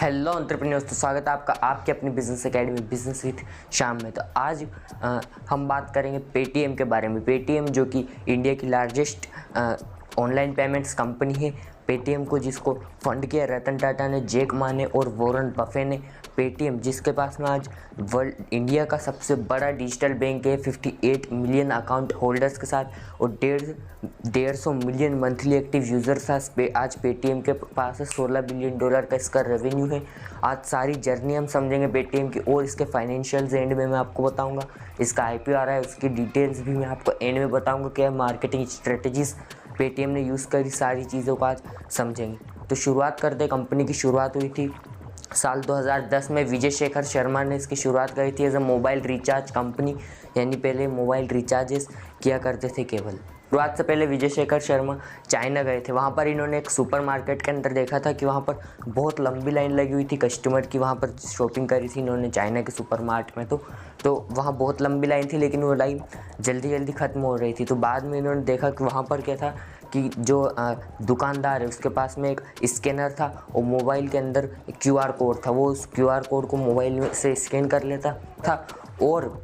Hello entrepreneurs, तो स्वागत है आपका आपके अपनी बिजनेस एकेडमी बिजनेस विथ शाम में। तो आज हम बात करेंगे पेटीएम के बारे में। पेटीएम जो कि इंडिया की लार्जेस्ट ऑनलाइन पेमेंट्स कंपनी है। पेटीएम को जिसको फंड किया रतन टाटा ने, जैक मा ने और वॉरेन बफे ने। पेटीएम जिसके पास में आज वर्ल्ड इंडिया का सबसे बड़ा डिजिटल बैंक है 58 मिलियन अकाउंट होल्डर्स के साथ और 150 मिलियन मंथली एक्टिव यूज़र्स आज पेटीएम के पास है। $16 बिलियन का इसका रेवेन्यू है। आज सारी जर्नी हम समझेंगे पेटीएम की और इसके फाइनेंशियल्स एंड में मैं आपको बताऊंगा। इसका आईपीओ आ रहा है, उसकी डिटेल्स भी मैं आपको एंड में बताऊंगा। क्या मार्केटिंग स्ट्रेटजीज पेटीएम ने यूज़ करी, सारी चीज़ों को आज समझेंगे। तो शुरुआत करते। कंपनी की शुरुआत हुई थी साल 2010 में। विजय शेखर शर्मा ने इसकी शुरुआत करी थी as a mobile recharge company, यानी पहले मोबाइल रिचार्जेस किया करते थे केवल। शुरुआत से पहले विजय शेखर शर्मा चाइना गए थे। वहाँ पर इन्होंने एक सुपरमार्केट के अंदर देखा था कि वहाँ पर बहुत लंबी लाइन लगी हुई थी कस्टमर की। वहाँ पर शॉपिंग करी थी इन्होंने चाइना के सुपरमार्ट में। तो वहाँ बहुत लंबी लाइन थी, लेकिन वो लाइन जल्दी जल्दी ख़त्म हो रही थी। तो बाद में इन्होंने देखा कि वहाँ पर क्या था कि जो दुकानदार है उसके पास में एक स्कैनर था और मोबाइल के अंदर क्यूआर कोड था। वो उस क्यूआर कोड को मोबाइल में से स्कैन कर लेता था और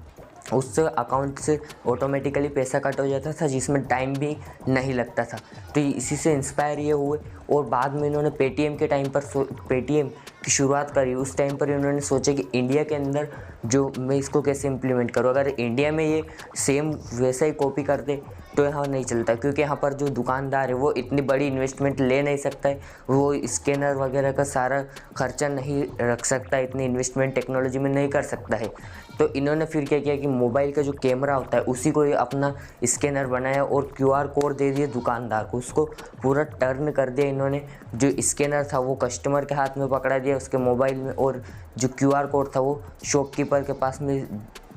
उससे अकाउंट से ऑटोमेटिकली पैसा कट हो जाता था, जिसमें टाइम भी नहीं लगता था। तो इसी से इंस्पायर ये हुए और बाद में इन्होंने पेटीएम के टाइम पर पेटीएम की शुरुआत करी। उस टाइम पर इन्होंने सोचा कि इंडिया के अंदर जो मैं इसको कैसे इम्प्लीमेंट करूँ। अगर इंडिया में ये सेम वैसा ही कॉपी कर दे तो यहाँ नहीं चलता, क्योंकि यहाँ पर जो दुकानदार है वो इतनी बड़ी इन्वेस्टमेंट ले नहीं सकता है। वो स्कैनर वगैरह का सारा खर्चा नहीं रख सकता, इतनी इन्वेस्टमेंट टेक्नोलॉजी में नहीं कर सकता है। तो इन्होंने फिर क्या किया कि मोबाइल का जो कैमरा होता है उसी को अपना स्कैनर बनाया और क्यूआर कोड दे दिया दुकानदार को। उसको पूरा टर्न कर दिया इन्होंने। जो स्कैनर था वो कस्टमर के हाथ में पकड़ा दिया उसके मोबाइल में, और जो क्यूआर कोड था वो शॉपकीपर के पास में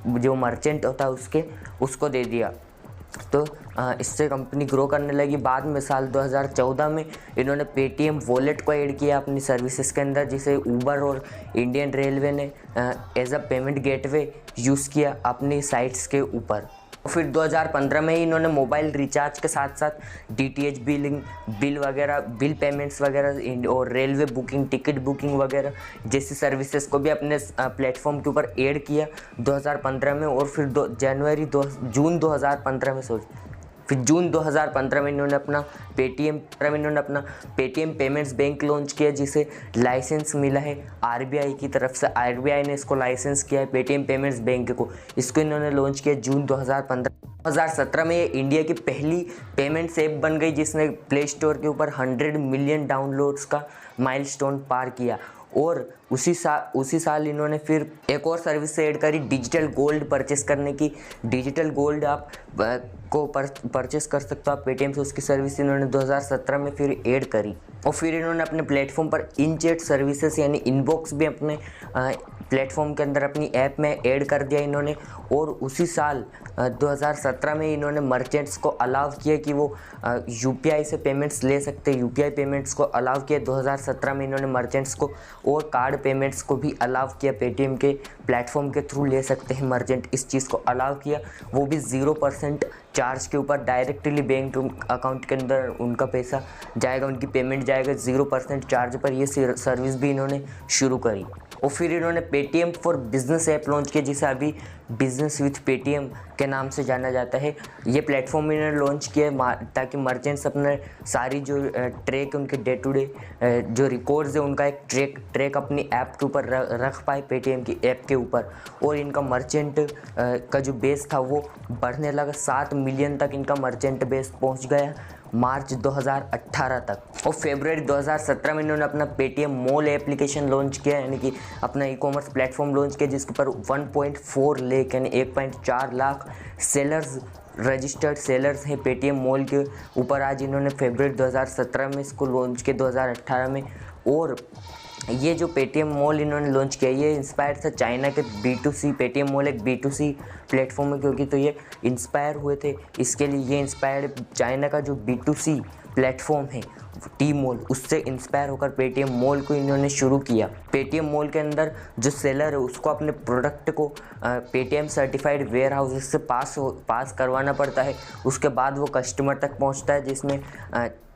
जो मर्चेंट होता है उसको दे दिया। तो इससे कंपनी ग्रो करने लगी। बाद में साल 2014 में इन्होंने पेटीएम वॉलेट को ऐड किया अपनी सर्विसेज के अंदर, जिसे ऊबर और इंडियन रेलवे ने as a payment gateway use किया अपनी साइट्स के ऊपर। फिर 2015 में ही इन्होंने मोबाइल रिचार्ज के साथ साथ डीटीएच बिलिंग, बिल पेमेंट्स वगैरह और रेलवे बुकिंग, टिकट बुकिंग वगैरह जैसी सर्विसेज को भी अपने प्लेटफॉर्म के ऊपर ऐड किया 2015 में। और फिर जून 2015 में इन्होंने अपना पेटीएम पेमेंट्स बैंक लॉन्च किया, जिसे लाइसेंस मिला है आरबीआई की तरफ से। आरबीआई ने इसको लाइसेंस किया है पेटीएम पेमेंट्स बैंक को। इसको इन्होंने लॉन्च किया जून 2015। 2017 में ये इंडिया की पहली पेमेंट्स ऐप बन गई, जिसने प्ले स्टोर के ऊपर 100 मिलियन डाउनलोड्स का माइलस्टोन पार किया। और उसी साल इन्होंने फिर एक और सर्विस ऐड करी, डिजिटल गोल्ड परचेस करने की। डिजिटल गोल्ड आप को परचेस कर सकते हो आप पेटीएम से। उसकी सर्विस इन्होंने 2017 में फिर ऐड करी। और फिर इन्होंने अपने प्लेटफॉर्म पर इन चैट सर्विसेज यानी इनबॉक्स भी अपने प्लेटफॉर्म के अंदर अपनी ऐप में ऐड कर दिया इन्होंने। और उसी साल 2017 में इन्होंने मर्चेंट्स को अलाउ किया कि वो यूपीआई से पेमेंट्स ले सकते हैं। यूपीआई पेमेंट्स को अलाउ किया 2017 में इन्होंने मर्चेंट्स को, और कार्ड पेमेंट्स को भी अलाउ किया। पेटीएम के प्लेटफॉर्म के थ्रू ले सकते हैं मर्चेंट, इस चीज़ को अलाउ किया। वो भी 0% चार्ज के ऊपर डायरेक्टली बैंक अकाउंट के अंदर उनका पैसा जाएगा, उनकी पेमेंट जाएगा 0% चार्ज पर। ये सर्विस भी इन्होंने शुरू करी। और फिर इन्होंने Paytm for business app launch किया, जिसे अभी बिजनेस विथ पेटीएम के नाम से जाना जाता है। ये प्लेटफॉर्म इन्होंने लॉन्च किया ताकि मर्चेंट्स अपने सारी जो ट्रैक उनके डे टू डे जो रिकॉर्ड्स है उनका एक ट्रैक अपनी ऐप के ऊपर रख पाए, पेटीएम की ऐप के ऊपर। और इनका मर्चेंट का जो बेस था वो बढ़ने लगा। 7 मिलियन तक इनका मर्चेंट बेस पहुंच गया मार्च 2018 तक। और फरवरी 2017 में इन्होंने अपना पेटीएम मॉल एप्लीकेशन लॉन्च किया, यानी कि अपना ई कॉमर्स प्लेटफॉर्म लॉन्च किया, जिसके ऊपर 1.4 लाख यानी 1.4 लाख रजिस्टर्ड सेलर्स हैं पेटीएम मॉल के ऊपर। आज इन्होंने फरवरी 2017 में इसको लॉन्च किया 2018 में। और ये जो पेटीएम मॉल इन्होंने लॉन्च किया ये इंस्पायर था चाइना के B2C। पेटीएम मॉल एक B2C प्लेटफॉर्म है, क्योंकि तो ये इंस्पायर हुए थे इसके लिए। ये इंस्पायर्ड चाइना का जो B2C प्लेटफॉर्म है टी मॉल, उससे इंस्पायर होकर पेटीएम मॉल को इन्होंने शुरू किया। पेटीएम मॉल के अंदर जो सेलर है उसको अपने प्रोडक्ट को पेटीएम सर्टिफाइड वेयर हाउस से पास करवाना पड़ता है। उसके बाद वो कस्टमर तक पहुंचता है, जिसमें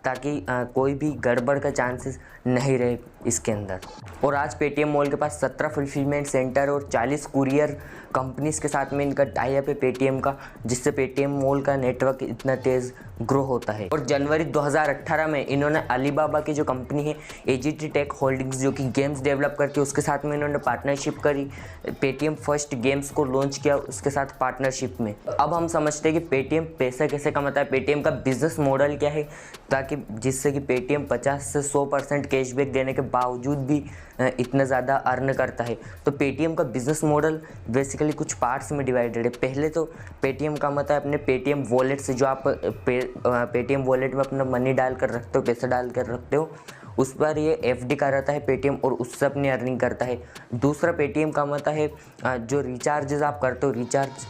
ताकि कोई भी गड़बड़ का चांसेस नहीं रहे इसके अंदर। और आज पेटीएम मॉल के पास 17 फुलफिलमेंट सेंटर और 40 कुरियर कंपनीज़ के साथ में इनका टाई अप है पेटीएम का, जिससे पेटीएम मॉल का नेटवर्क इतना तेज़ ग्रो होता है। और जनवरी 2018 में इन्होंने अलीबाबा की जो कंपनी है एजीटी टेक होल्डिंग्स, जो कि गेम्स डेवलप करती है, उसके साथ में इन्होंने पार्टनरशिप करी। पेटीएम फर्स्ट गेम्स को लॉन्च किया उसके साथ पार्टनरशिप में। अब हम समझते हैं कि पेटीएम पैसा कैसे कमाता है, पेटीएम का बिजनेस मॉडल क्या है, ताकि जिससे कि पेटीएम 50 से 100% कैशबैक देने के बावजूद भी इतना ज़्यादा अर्न करता है। तो पेटीएम का बिजनेस मॉडल बेसिकली कुछ पार्ट्स में डिवाइडेड है। पहले तो पेटीएम का मतलब है अपने पेटीएम वॉलेट से, जो आप पेटीएम वॉलेट में अपना मनी डाल कर रखते हो, पैसा डाल कर रखते हो, उस पर ये एफडी का रहता है पेटीएम और उससे अपनी अर्निंग करता है। दूसरा पेटीएम का मतलब है जो रिचार्जेस आप करते हो,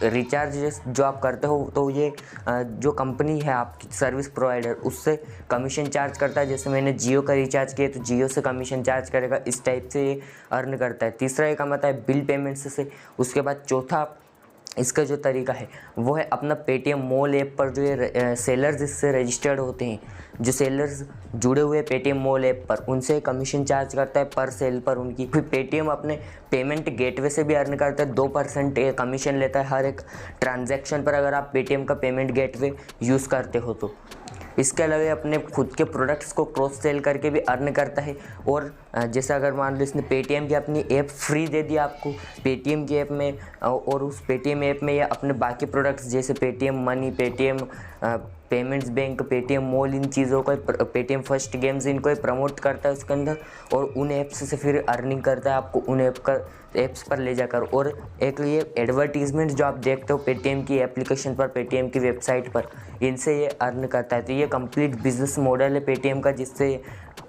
रिचार्जेस जो आप करते हो, तो ये जो कंपनी है आपकी सर्विस प्रोवाइडर, उससे कमीशन चार्ज करता है। जैसे मैंने जियो का रिचार्ज किया तो जियो से कमीशन चार्ज करेगा, इस टाइप से ये अर्न करता है। तीसरा एक का मतलब है बिल पेमेंट से। उसके बाद चौथा इसका जो तरीका है वो है अपना पेटीएम मॉल ऐप पर जो ये सेलर्स इससे रजिस्टर्ड होते हैं, जो सेलर्स जुड़े हुए पेटीएम मॉल ऐप पर, उनसे कमीशन चार्ज करता है पर सेल पर उनकी। फिर पेटीएम अपने पेमेंट गेटवे से भी अर्न करता है, 2% कमीशन लेता है हर एक ट्रांजैक्शन पर, अगर आप पेटीएम का पेमेंट गेटवे यूज़ करते हो तो। इसके अलावा अपने खुद के प्रोडक्ट्स को क्रॉस सेल करके भी अर्न करता है। और जैसे अगर मान लो इसने पेटीएम की अपनी ऐप फ्री दे दी आपको पेटीएम की ऐप में, और उस पेटीएम ऐप में या अपने बाकी प्रोडक्ट्स जैसे Paytm money, Paytm payments bank, Paytm mall, इन चीज़ों को पेटीएम फर्स्ट गेम्स इनको प्रमोट करता है उसके अंदर, और उन ऐप्स से फिर अर्निंग करता है आपको उन ऐप्स पर ले जाकर। और एक ये एडवर्टीजमेंट जो आप देखते हो पेटीएम की एप्लीकेशन पर, पेटीएम की वेबसाइट पर, इनसे ये अर्न करता है। तो ये कंप्लीट बिजनेस मॉडल है पेटीएम का, जिससे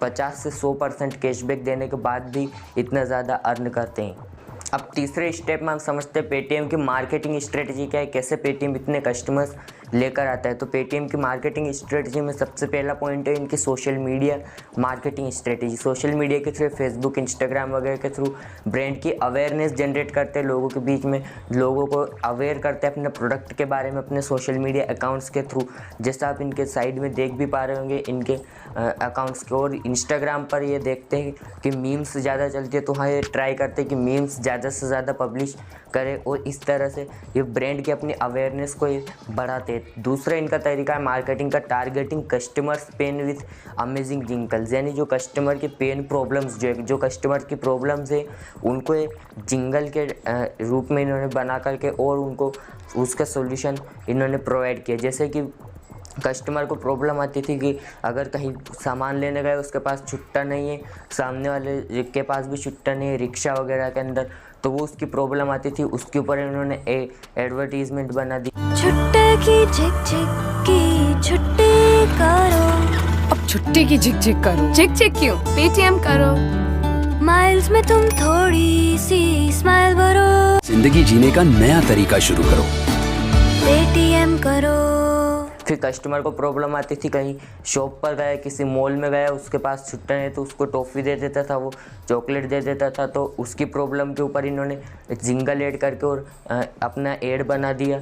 50 से 100% कैशबैक देने के बाद भी इतना ज़्यादा अर्न करते हैं। अब तीसरे स्टेप में हम समझते हैं पेटीएम की मार्केटिंग स्ट्रेटजी क्या है, कैसे पेटीएम इतने कस्टमर्स लेकर आता है। तो पेटीएम की मार्केटिंग स्ट्रेटजी में सबसे पहला पॉइंट है इनकी social media marketing strategy. Social media के थ्रू, फेसबुक, इंस्टाग्राम वगैरह के थ्रू ब्रांड की अवेयरनेस जनरेट करते हैं, लोगों के बीच में लोगों को अवेयर करते हैं अपने प्रोडक्ट के बारे में अपने सोशल मीडिया अकाउंट्स के थ्रू। जैसे आप इनके साइड में देख भी पा रहे होंगे इनके अकाउंट्स को। और इंस्टाग्राम पर ये देखते हैं कि मीम्स ज़्यादा चलती है, तो हाँ ये ट्राई करते हैं कि मीम्स ज़्यादा से ज़्यादा पब्लिश करें, और इस तरह से ये ब्रांड की अपनी अवेयरनेस को ये बढ़ाते हैं। दूसरा इनका तरीका है मार्केटिंग का, targeting customers pain with amazing jingles, यानी जो कस्टमर के पेन प्रॉब्लम्स जो कस्टमर की प्रॉब्लम्स है उनको एक जिंगल के रूप में इन्होंने बना करके और उनको उसका सोल्यूशन इन्होंने प्रोवाइड किया। जैसे कि कस्टमर को प्रॉब्लम आती थी कि अगर कहीं सामान लेने गए उसके पास छुट्टा नहीं है, सामने वाले के पास भी छुट्टा नहीं है रिक्शा वगैरह के अंदर, तो वो उसकी प्रॉब्लम आती थी, उसके ऊपर इन्होंने एडवर्टीजमेंट बना दी। छुट्टे की झिक झिक की छुट्टी करो, अब छुट्टी की झिक झिक करो। झिक झिक क्यों? पेटीएम करो। माइल्स में तुम थोड़ी सी स्माइल भरो, जिंदगी जीने का नया तरीका शुरू करो, पेटीएम करो। फिर कस्टमर को प्रॉब्लम आती थी, कहीं शॉप पर गया, किसी मॉल में गया, उसके पास छुट्टा नहीं तो उसको टॉफ़ी दे देता था, वो चॉकलेट दे देता था, तो उसकी प्रॉब्लम के ऊपर इन्होंने जिंगल ऐड करके और अपना ऐड बना दिया।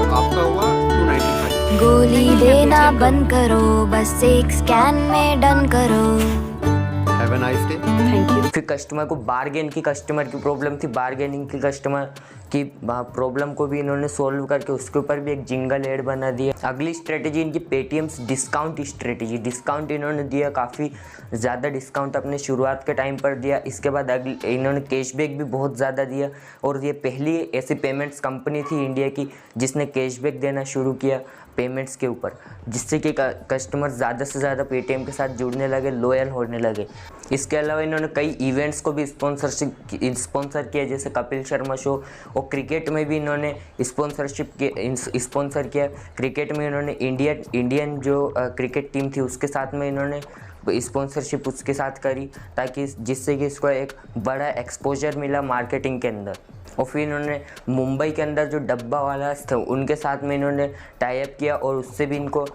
आपका हुआ 295। गोली देना बंद करो, बस एक स्कैन में डन करो। Have a nice day. Thank you. फिर कस्टमर को बार्गेन की कस्टमर की प्रॉब्लम थी, बार्गेनिंग की कस्टमर की प्रॉब्लम को भी इन्होंने सॉल्व करके उसके ऊपर भी एक जिंगल ऐड बना दिया। अगली स्ट्रेटजी इनकी पेटीएम्स डिस्काउंट स्ट्रेटजी। डिस्काउंट इन्होंने दिया, काफ़ी ज़्यादा डिस्काउंट अपने शुरुआत के टाइम पर दिया। इसके बाद इन्होंने कैशबैक भी बहुत ज़्यादा दिया, और ये पहली ऐसी पेमेंट्स कंपनी थी इंडिया की जिसने कैशबैक देना शुरू किया पेमेंट्स के ऊपर, जिससे कि कस्टमर ज़्यादा से ज़्यादा पेटीएम के साथ जुड़ने लगे, लॉयल होने लगे। इसके अलावा इन्होंने कई इवेंट्स को भी स्पॉन्सर किया, जैसे कपिल शर्मा शो, और क्रिकेट में भी इन्होंने स्पॉन्सर किया। क्रिकेट में इन्होंने इंडियन जो क्रिकेट टीम थी उसके साथ में इन्होंने स्पॉन्सरशिप उसके साथ करी, ताकि जिससे कि इसको एक बड़ा एक्सपोजर मिला मार्केटिंग के अंदर। और फिर इन्होंने मुंबई के अंदर जो डब्बा वाला थे उनके साथ में इन्होंने टाई अप किया और उससे भी इनको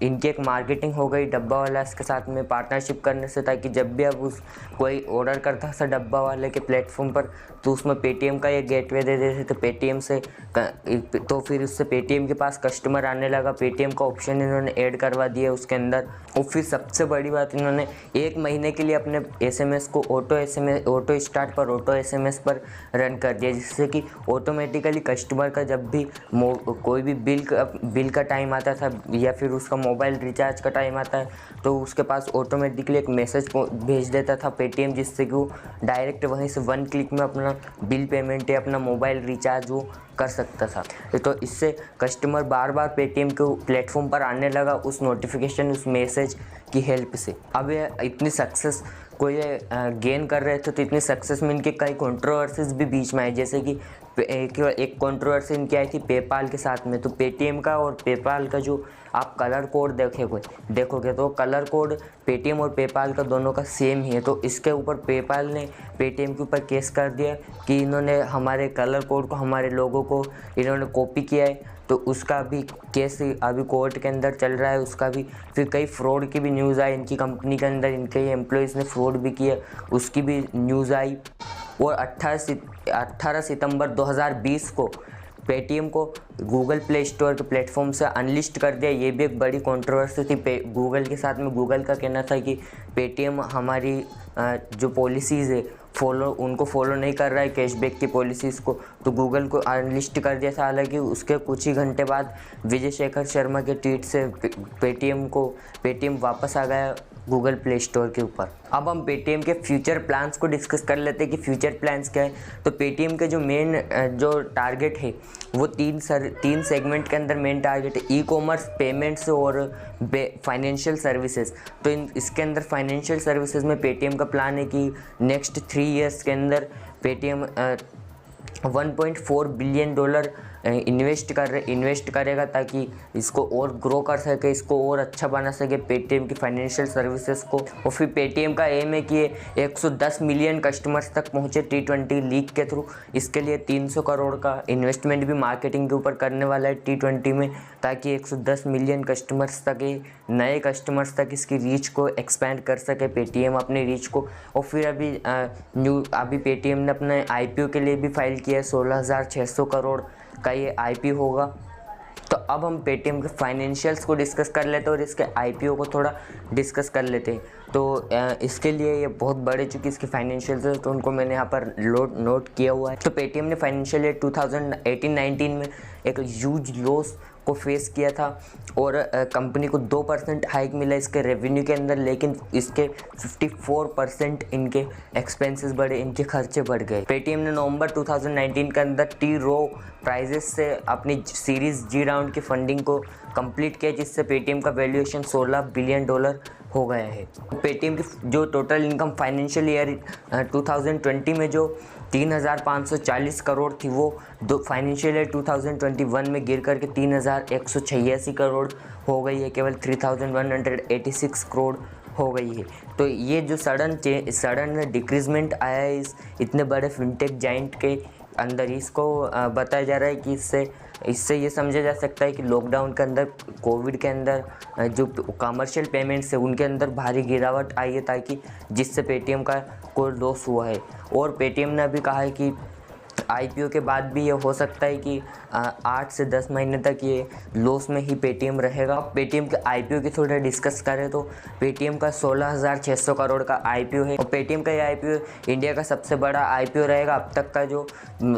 इनकी एक मार्केटिंग हो गई डब्बा वाला के साथ में पार्टनरशिप करने से, ताकि जब भी अब उस कोई ऑर्डर करता था डब्बा वाले के प्लेटफॉर्म पर तो उसमें पेटीएम का ये गेटवे दे देते थे पेटीएम से, तो फिर उससे पेटीएम के पास कस्टमर आने लगा। पेटीएम का ऑप्शन इन्होंने ऐड करवा दिया उसके अंदर। और फिर सबसे बड़ी बात, इन्होंने 1 महीने के लिए अपने SMS को ऑटो स्टार्ट पर ऑटो SMS पर रन कर दिया, जिससे कि ऑटोमेटिकली कस्टमर का जब भी कोई भी बिल का टाइम आता था या फिर उसका मोबाइल रिचार्ज का टाइम आता है तो उसके पास ऑटोमेटिकली एक मैसेज भेज देता था पेटीएम, जिससे कि वो डायरेक्ट वहीं से 1 क्लिक में अपना बिल पेमेंट या अपना मोबाइल रिचार्ज वो कर सकता था। तो इससे कस्टमर बार बार पेटीएम के प्लेटफॉर्म पर आने लगा उस नोटिफिकेशन उस मैसेज की हेल्प से। अब ये इतनी सक्सेस को ये गेन कर रहे थे तो इतनी सक्सेस में इनके कई कंट्रोवर्सीज भी बीच में आए, जैसे कि एक कंट्रोवर्सी इनकी आई थी पेपाल के साथ में। तो पेटीएम का और पेपाल का जो आप कलर कोड देखोगे तो कलर कोड पेटीएम और पेपाल का दोनों का सेम ही है। तो इसके ऊपर पेपाल ने पेटीएम के ऊपर केस कर दिया कि इन्होंने हमारे कलर कोड को, हमारे लोगों को इन्होंने कॉपी किया है। तो उसका भी केस अभी कोर्ट के अंदर चल रहा है उसका भी। फिर कई फ्रॉड की भी न्यूज़ आई इनकी कंपनी के अंदर, इनके एम्प्लॉयज़ ने फ्रॉड भी किया उसकी भी न्यूज़ आई। और 18 सितंबर 2020 को पेटीएम को गूगल प्ले स्टोर के प्लेटफॉर्म से अनलिस्ट कर दिया। ये भी एक बड़ी कंट्रोवर्सी थी गूगल के साथ में। गूगल का कहना था कि पेटीएम हमारी जो पॉलिसीज़ है उनको फॉलो नहीं कर रहा है, कैशबैक की पॉलिसीज़ को, तो गूगल को अनलिस्ट कर दिया था। हालांकि उसके कुछ ही घंटे बाद विजय शेखर शर्मा के ट्वीट से पेटीएम वापस आ गया गूगल प्ले स्टोर के ऊपर। अब हम पेटीएम के फ्यूचर प्लान्स को डिस्कस कर लेते हैं कि फ्यूचर प्लान्स क्या है। तो पेटीएम के जो मेन जो टारगेट है वो तीन सेगमेंट के अंदर मेन टारगेट है, ई-कॉमर्स, पेमेंट्स और फाइनेंशियल सर्विसेज। तो इसके अंदर फाइनेंशियल सर्विसेज में पेटीएम का प्लान है कि नेक्स्ट 3 ईयर्स के अंदर पेटीएम $1.4 बिलियन इन्वेस्ट करेगा ताकि इसको और ग्रो कर सके, इसको और अच्छा बना सके पेटीएम की फाइनेंशियल सर्विसेज को। और फिर पेटीएम का एम है कि ये 110 मिलियन कस्टमर्स तक पहुँचे T20 लीग के थ्रू। इसके लिए 300 करोड़ का इन्वेस्टमेंट भी मार्केटिंग के ऊपर करने वाला है T20 में, ताकि 110 मिलियन कस्टमर्स तक, नए कस्टमर्स तक इसकी रीच को एक्सपेंड कर सके पेटीएम अपनी रीच को। और फिर अभी पेटीएम ने अपने IPO के लिए भी फाइल किया है, 16,600 करोड़ का ये IPO होगा। तो अब हम पेटीएम के फाइनेंशियल्स को डिस्कस कर लेते हैं और इसके IPO को थोड़ा डिस्कस कर लेते हैं। तो इसके लिए ये बहुत बड़े चूँकि इसके फाइनेंशियल्स है तो उनको मैंने यहाँ पर नोट किया हुआ है। तो पेटीएम ने फाइनेंशियल ईयर 2018-19 में एक ह्यूज लॉस को फेस किया था और कंपनी को 2% हाइक मिला इसके रेवेन्यू के अंदर, लेकिन इसके 54% इनके एक्सपेंसेस बढ़े, इनके खर्चे बढ़ गए। पेटीएम ने नवंबर 2019 के अंदर T Rowe प्राइजेस से अपनी सीरीज़ G राउंड की फंडिंग को कंप्लीट किया, जिससे पेटीएम का वैल्यूएशन $16 बिलियन हो गया है। पेटीएम की जो टोटल इनकम फाइनेंशियल ईयर 2020 में जो 3,540 करोड़ थी वो फाइनेंशियल ईयर 2021 में गिर करके 3,186 करोड़ हो गई है, केवल 3,186 करोड़ हो गई है। तो ये जो सडन डिक्रीजमेंट आया है इस इतने बड़े फिनटेक जाइंट के अंदर, इसको बताया जा रहा है कि इससे ये समझा जा सकता है कि लॉकडाउन के अंदर, कोविड के अंदर जो कमर्शियल पेमेंट्स है उनके अंदर भारी गिरावट आई है, ताकि जिससे पेटीएम का कोई लॉस हुआ है। और पेटीएम ने अभी कहा है कि IPO के बाद भी ये हो सकता है कि 8 से 10 महीने तक ये लॉस में ही पेटीएम रहेगा। पेटीएम के IPO की थोड़ा डिस्कस करें तो पेटीएम का 16,600 करोड़ का IPO है और पेटीएम का ये IPO इंडिया का सबसे बड़ा IPO रहेगा। अब तक का जो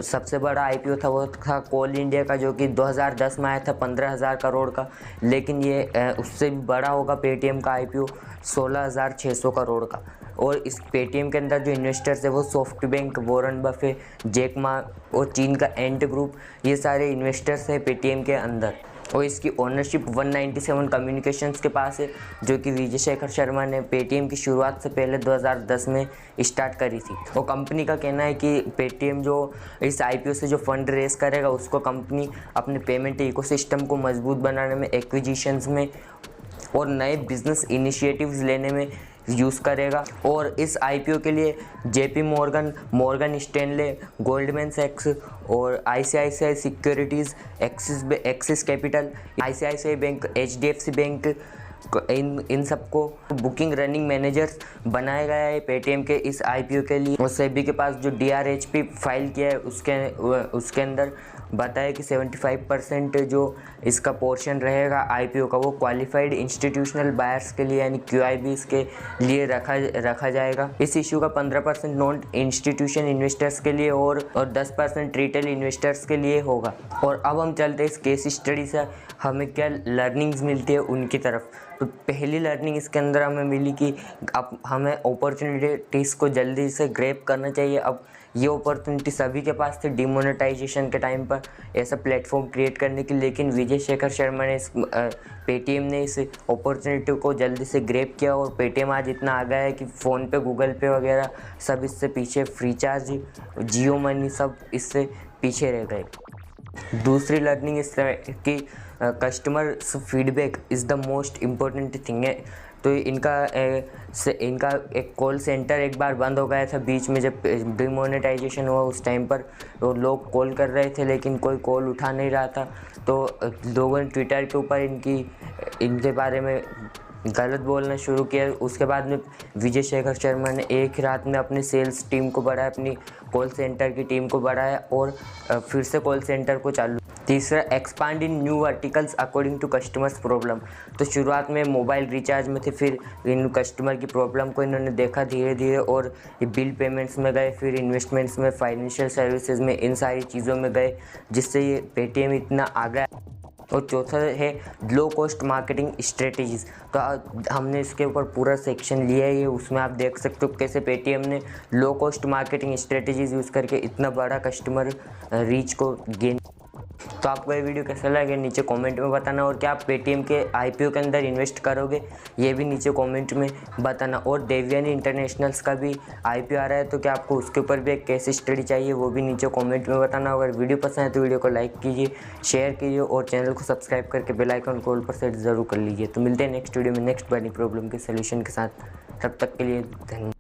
सबसे बड़ा IPO था वो था कोल इंडिया का, जो कि 2010 में आया था 15,000 करोड़ का, लेकिन ये उससे भी बड़ा होगा पेटीएम का IPO 16,600 करोड़ का। और इस पेटीएम के अंदर जो इन्वेस्टर्स है वो SoftBank, Warren Buffett, Jack Ma और चीन का एंट ग्रुप, ये सारे इन्वेस्टर्स हैं पेटीएम के अंदर। और इसकी ओनरशिप 197 कम्युनिकेशंस के पास है, जो कि विजय शेखर शर्मा ने पेटीएम की शुरुआत से पहले 2010 में स्टार्ट करी थी। और कंपनी का कहना है कि पेटीएम जो इस IPO से जो फंड रेस करेगा उसको कंपनी अपने पेमेंट इकोसिस्टम को मजबूत बनाने में, एक्विजिशंस में और नए बिजनेस इनिशिएटिव्स लेने में यूज़ करेगा। और इस IPO के लिए JP Morgan, Morgan Stanley, Goldman सैक्स और ICICI securities, Axis capital, ICICI bank, HDFC bank, इन सबको बुकिंग रनिंग मैनेजर्स बनाया गया है पेटीएम के इस IPO के लिए। और सेबी के पास जो DRHP फाइल किया है उसके अंदर बताया कि 75% जो इसका पोर्शन रहेगा IPO का वो क्वालिफाइड इंस्टीट्यूशनल बायर्स के लिए यानी QIBs के लिए रखा जाएगा। इस इशू का 15% नॉन इंस्टीट्यूशन इन्वेस्टर्स के लिए और 10% रिटेल इन्वेस्टर्स के लिए होगा। और अब हम चलते हैं इस केस स्टडी से हमें क्या लर्निंग्स मिलती है उनकी तरफ। तो पहली लर्निंग इसके अंदर हमें मिली कि अब हमें अपॉर्चुनिटीज़ को जल्दी से ग्रैब करना चाहिए। अब ये अपॉर्चुनिटी सभी के पास थी डिमोनेटाइजेशन के टाइम पर ऐसा प्लेटफॉर्म क्रिएट करने की, लेकिन विजय शेखर शर्मा ने पेटीएम ने इस अपॉर्चुनिटी को जल्दी से ग्रैब किया और पेटीएम आज इतना आ गया है कि फ़ोन पे, गूगल पे वगैरह सब इससे पीछे, फ्रीचार्ज, जियो मनी सब इससे पीछे रह गए। दूसरी लर्निंग इस तरह की customer feedback is the most important thing है। तो इनका एक कॉल सेंटर एक बार बंद हो गया था बीच में, जब डिमोनेटाइजेशन हुआ उस टाइम पर तो लोग कॉल कर रहे थे लेकिन कोई कॉल उठा नहीं रहा था। तो लोगों ने ट्विटर के ऊपर इनके बारे में गलत बोलना शुरू किया। उसके बाद में विजय शेखर शर्मा ने एक रात में अपनी सेल्स टीम को बढ़ाया, अपनी कॉल सेंटर की टीम को बढ़ाया और फिर से कॉल सेंटर को चालू। तीसरा, expand in new verticals according to customers problem. तो शुरुआत में मोबाइल रिचार्ज में थे, फिर इन कस्टमर की प्रॉब्लम को इन्होंने देखा धीरे धीरे और बिल पेमेंट्स में गए, फिर इन्वेस्टमेंट्स में, फाइनेंशियल सर्विसेज में, इन सारी चीज़ों में गए जिससे ये पेटीएम इतना आ गया। और चौथा है लो कॉस्ट मार्केटिंग स्ट्रेटजीज़। तो हमने इसके ऊपर पूरा सेक्शन लिया है, उसमें आप देख सकते हो कैसे पेटीएम ने low cost marketing strategies use करके इतना बड़ा कस्टमर रीच को गेन। तो आपको ये वीडियो कैसा लगे नीचे कमेंट में बताना, और क्या आप पेटीएम के IPO के अंदर इन्वेस्ट करोगे ये भी नीचे कमेंट में बताना। और देवयानी इंटरनेशनल्स का भी IPO आ रहा है, तो क्या आपको उसके ऊपर भी एक केस स्टडी चाहिए वो भी नीचे कमेंट में बताना। अगर वीडियो पसंद है तो वीडियो को लाइक कीजिए, शेयर कीजिए और चैनल को सब्सक्राइब करके बेल आइकन को ऑल पर सेट ज़रूर कर लीजिए। तो मिलते हैं नेक्स्ट वीडियो में नेक्स्ट बड़ी प्रॉब्लम के सोल्यूशन के साथ। तब तक के लिए धन्यवाद।